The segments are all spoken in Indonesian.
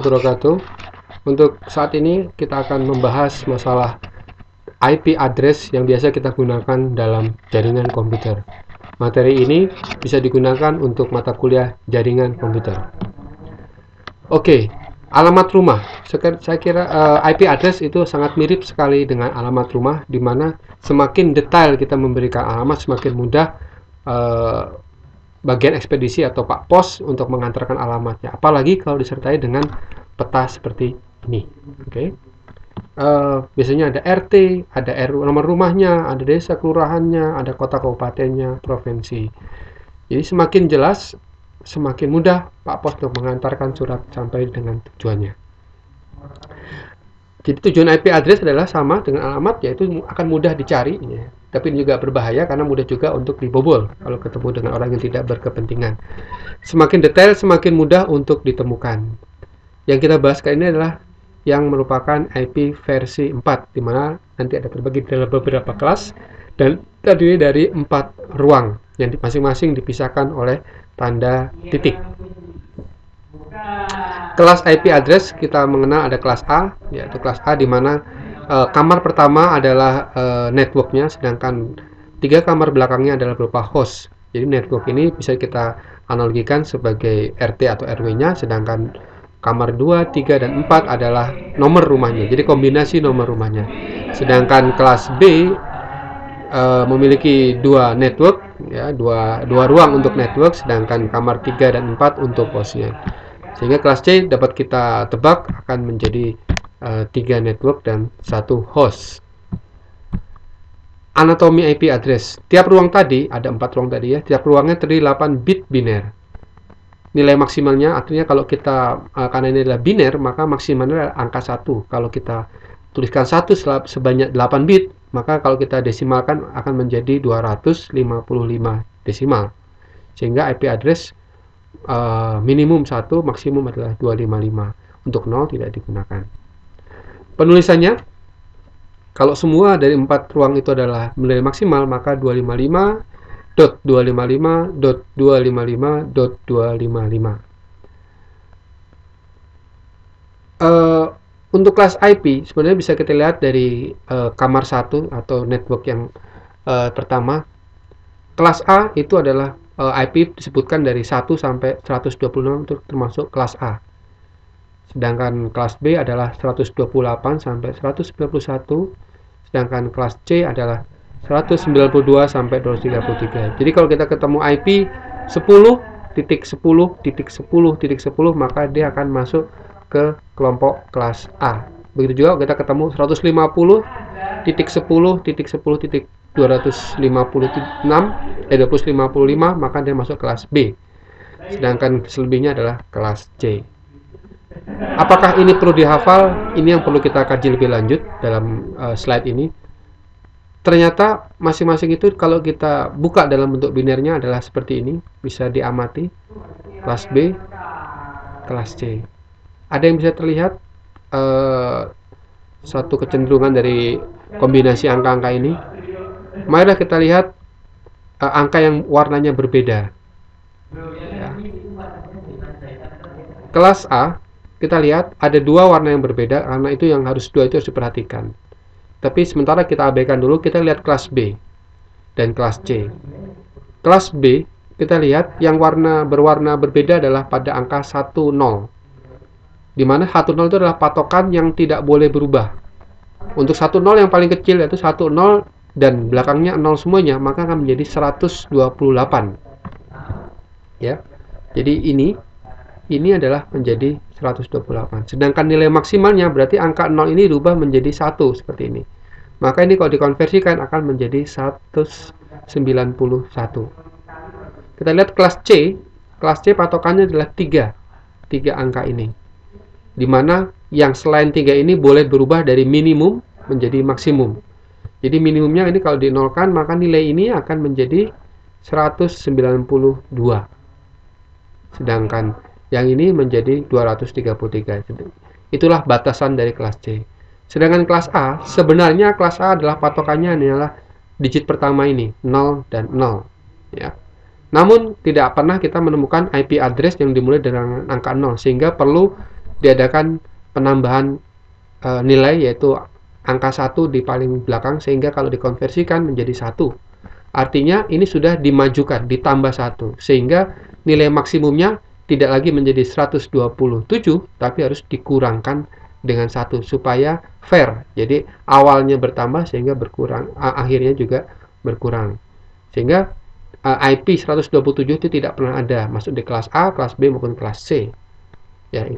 wabarakatuh. Untuk saat ini kita akan membahas masalah IP address yang biasa kita gunakan dalam jaringan komputer. Materi ini bisa digunakan untuk mata kuliah jaringan komputer. Oke, alamat rumah. Saya kira IP address itu sangat mirip sekali dengan alamat rumah, di mana semakin detail kita memberikan alamat, semakin mudah bagian ekspedisi atau Pak Pos untuk mengantarkan alamatnya. Apalagi kalau disertai dengan peta seperti ini. Oke. Biasanya ada RT, ada RW, nomor rumahnya, ada desa kelurahannya, ada kota kabupatennya, provinsi. Jadi semakin jelas, semakin mudah Pak Pos untuk mengantarkan surat sampai dengan tujuannya. Jadi tujuan IP address adalah sama dengan alamat, yaitu akan mudah dicari, ya. Tapi ini juga berbahaya karena mudah juga untuk dibobol kalau ketemu dengan orang yang tidak berkepentingan. Semakin detail, semakin mudah untuk ditemukan. Yang kita bahas kali ini adalah yang merupakan IP versi 4, di mana nanti ada terbagi dalam beberapa kelas dan terdiri dari 4 ruang yang masing-masing dipisahkan oleh tanda titik. Kelas IP address kita mengenal ada kelas A, yaitu kelas A di mana kamar pertama adalah networknya, sedangkan 3 kamar belakangnya adalah berupa host. Jadi network ini bisa kita analogikan sebagai RT atau RW-nya, sedangkan kamar 2, 3, dan 4 adalah nomor rumahnya. Jadi kombinasi nomor rumahnya. Sedangkan kelas B memiliki 2 network, ya, dua ruang untuk network, sedangkan kamar 3 dan 4 untuk hostnya. Sehingga kelas C dapat kita tebak akan menjadi 3 network dan 1 host. Anatomi IP address. Tiap ruang tadi, ada 4 ruang tadi, ya, tiap ruangnya terdiri 8 bit biner. Nilai maksimalnya, artinya kalau kita, karena ini adalah biner, maka maksimalnya adalah angka 1. Kalau kita tuliskan 1 sebanyak 8 bit, maka kalau kita desimalkan akan menjadi 255 desimal. Sehingga IP address minimum 1, maksimum adalah 255. Untuk 0 tidak digunakan. Penulisannya, kalau semua dari 4 ruang itu adalah nilai maksimal, maka 255.255.255.255. Untuk kelas IP sebenarnya bisa kita lihat dari kamar 1 atau network yang pertama. Kelas A itu adalah IP disebutkan dari 1 sampai 126, itu termasuk kelas A. Sedangkan kelas B adalah 128 sampai 191, sedangkan kelas C adalah 192 sampai 233. Jadi kalau kita ketemu IP 10.10.10.10, maka dia akan masuk ke kelompok kelas A. Begitu juga kita ketemu 150.10.10.255, maka dia masuk kelas B. Sedangkan selebihnya adalah kelas C. Apakah ini perlu dihafal? Ini yang perlu kita kaji lebih lanjut dalam slide ini. Ternyata masing-masing itu kalau kita buka dalam bentuk binernya adalah seperti ini, bisa diamati. Kelas B, kelas C. Ada yang bisa terlihat satu kecenderungan dari kombinasi angka-angka ini. Marilah kita lihat angka yang warnanya berbeda. Ya. Kelas A, kita lihat ada 2 warna yang berbeda, karena itu yang harus 2 itu harus diperhatikan. Tapi sementara kita abaikan dulu, kita lihat kelas B dan kelas C. Kelas B, kita lihat yang berwarna berbeda adalah pada angka 10, di mana 10 itu adalah patokan yang tidak boleh berubah. Untuk 10 yang paling kecil yaitu 10 dan belakangnya 0 semuanya, maka akan menjadi 128. Ya. Jadi ini adalah menjadi 128. Sedangkan nilai maksimalnya berarti angka 0 ini dirubah menjadi 1 seperti ini. Maka ini kalau dikonversikan akan menjadi 191. Kita lihat kelas C. Kelas C patokannya adalah 3 angka ini. Di mana yang selain 3 ini boleh berubah dari minimum menjadi maksimum. Jadi minimumnya ini kalau dinolkan, maka nilai ini akan menjadi 192. Sedangkan yang ini menjadi 233. Itulah batasan dari kelas C. Sedangkan kelas A, sebenarnya kelas A adalah patokannya adalah digit pertama ini, 0 dan 0. Ya. Namun tidak pernah kita menemukan IP address yang dimulai dengan angka 0, sehingga perlu diadakan penambahan nilai, yaitu angka 1 di paling belakang, sehingga kalau dikonversikan menjadi 1, artinya ini sudah dimajukan, ditambah 1, sehingga nilai maksimumnya tidak lagi menjadi 127, tapi harus dikurangkan dengan 1 supaya fair. Jadi awalnya bertambah sehingga berkurang, akhirnya juga berkurang. Sehingga IP 127 itu tidak pernah ada masuk di kelas A, kelas B maupun kelas C. Ya.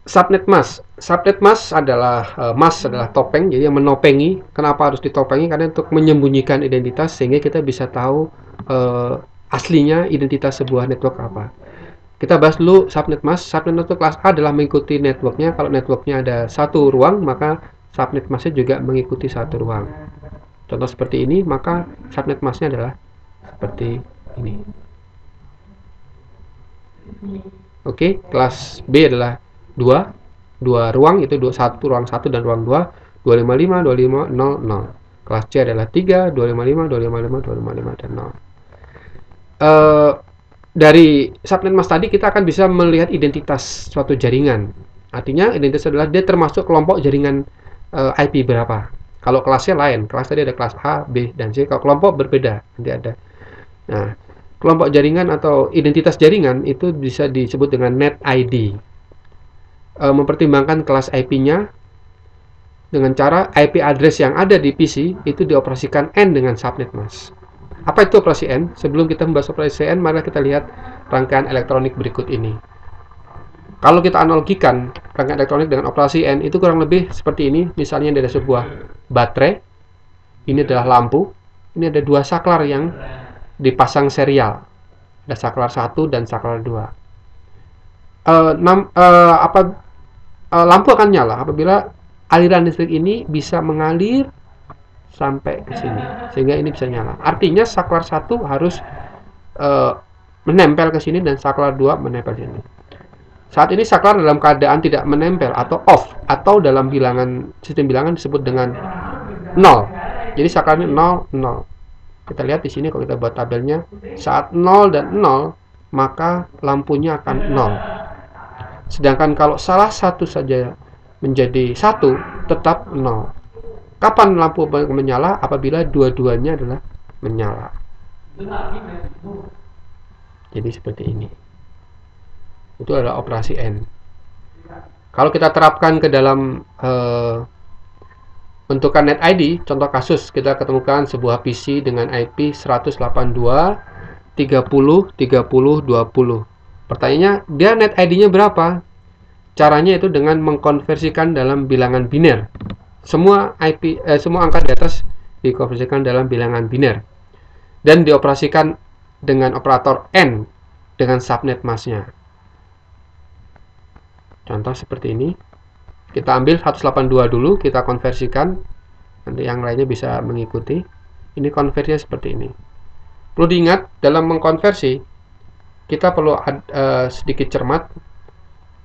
Subnet mask. Subnet mask adalah adalah topeng, jadi yang menopengi. Kenapa harus ditopengi? Karena untuk menyembunyikan identitas, sehingga kita bisa tahu aslinya identitas sebuah network apa. Kita bahas dulu subnet mask. Subnet mask kelas A adalah mengikuti networknya. Kalau networknya ada satu ruang, maka subnet masknya juga mengikuti satu ruang. Contoh seperti ini, maka subnet masknya adalah seperti ini. Oke, kelas B adalah dua ruang, itu ruang 1 dan ruang 2, 255, 25, 0, 0. Kelas C adalah 3, 255, 255, 255, dan 0. Dari subnet mask tadi kita akan bisa melihat identitas suatu jaringan. Artinya identitas adalah dia termasuk kelompok jaringan IP berapa. Kalau kelasnya lain, kelas tadi ada kelas A, B, dan C. Kalau kelompok berbeda, nanti ada. Nah, kelompok jaringan atau identitas jaringan itu bisa disebut dengan net ID. Mempertimbangkan kelas IP-nya dengan cara IP address yang ada di PC itu dioperasikan N dengan subnet mask. Apa itu operasi N? Sebelum kita membahas operasi N, mari kita lihat rangkaian elektronik berikut ini. Kalau kita analogikan rangkaian elektronik dengan operasi N, itu kurang lebih seperti ini. Misalnya ada sebuah baterai, ini adalah lampu, ini ada dua saklar yang dipasang serial. Ada saklar 1 dan saklar 2. Lampu akan nyala apabila aliran listrik ini bisa mengalir sampai ke sini, sehingga ini bisa nyala. Artinya saklar 1 harus menempel ke sini dan saklar 2 menempel ke sini. Saat ini saklar dalam keadaan tidak menempel atau off, atau dalam sistem bilangan disebut dengan 0. Jadi saklar ini 0, 0. Kita lihat di sini kalau kita buat tabelnya, saat 0 dan 0, maka lampunya akan 0. Sedangkan kalau salah satu saja menjadi 1, tetap 0. Kapan lampu menyala? Apabila dua-duanya adalah menyala. Jadi seperti ini. Itu adalah operasi N. Kalau kita terapkan ke dalam bentukan net ID, contoh kasus kita ketemukan sebuah PC dengan IP 182.30.30.20. Pertanyaannya, dia net ID-nya berapa? Caranya itu dengan mengkonversikan dalam bilangan biner. Semua angka di atas dikonversikan dalam bilangan biner dan dioperasikan dengan operator N dengan subnet masknya. Contoh seperti ini. Kita ambil 182 dulu, kita konversikan. Nanti yang lainnya bisa mengikuti. Ini konversinya seperti ini. Perlu diingat, dalam mengkonversi, kita perlu sedikit cermat.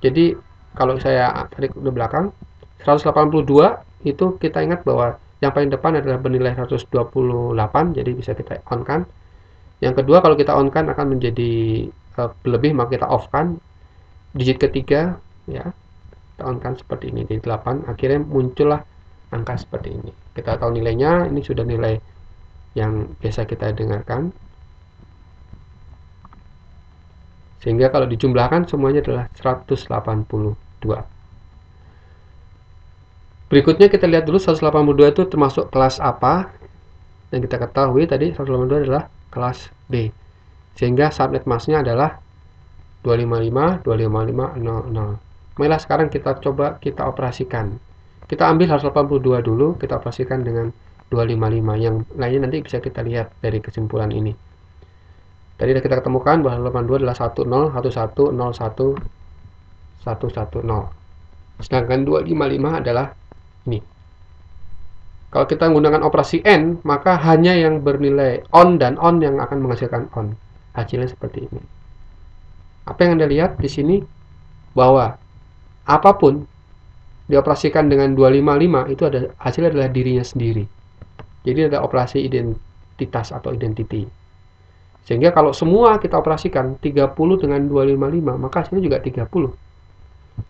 Jadi, kalau saya tarik ke belakang, 182 itu kita ingat bahwa yang paling depan adalah bernilai 128, jadi bisa kita on-kan. Yang kedua, kalau kita on-kan akan menjadi lebih, maka kita off-kan. Digit ketiga, ya, kita on-kan seperti ini, jadi 8. Akhirnya muncullah angka seperti ini. Kita tahu nilainya, ini sudah nilai yang biasa kita dengarkan. Sehingga kalau dijumlahkan semuanya adalah 182. Berikutnya kita lihat dulu 182 itu termasuk kelas apa. Yang kita ketahui tadi 182 adalah kelas B. Sehingga subnet masknya adalah 255.255.00. Marilah sekarang kita coba kita operasikan. Kita ambil 182 dulu, kita operasikan dengan 255. Yang lainnya nanti bisa kita lihat dari kesimpulan ini. Tadi kita ketemukan bahwa 82 adalah 10, 11, 01, 110. Sedangkan 255 adalah ini. Kalau kita menggunakan operasi N, maka hanya yang bernilai on dan on yang akan menghasilkan on. Hasilnya seperti ini. Apa yang Anda lihat di sini? Bahwa apapun dioperasikan dengan 255 itu hasilnya adalah dirinya sendiri. Jadi ada operasi identitas atau identity. Sehingga kalau semua kita operasikan 30 dengan 255, maka hasilnya juga 30.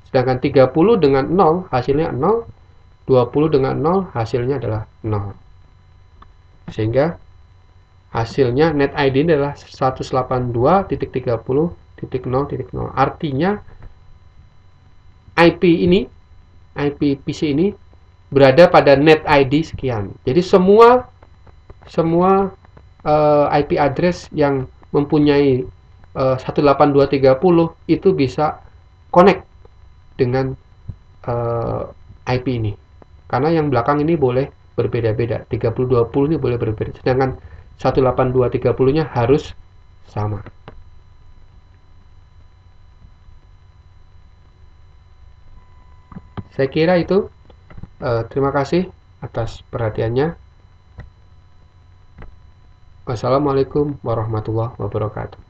Sedangkan 30 dengan 0 hasilnya 0, 20 dengan 0 hasilnya adalah 0. Sehingga hasilnya net ID adalah 182.30.0.0. Artinya IP ini, IP PC ini berada pada net ID sekian. Jadi semua IP address yang mempunyai 182.30 itu bisa connect dengan IP ini. Karena yang belakang ini boleh berbeda-beda. 3020 ini boleh berbeda. Sedangkan 182.30-nya harus sama. Saya kira itu. Terima kasih atas perhatiannya. Wassalamualaikum warahmatullahi wabarakatuh.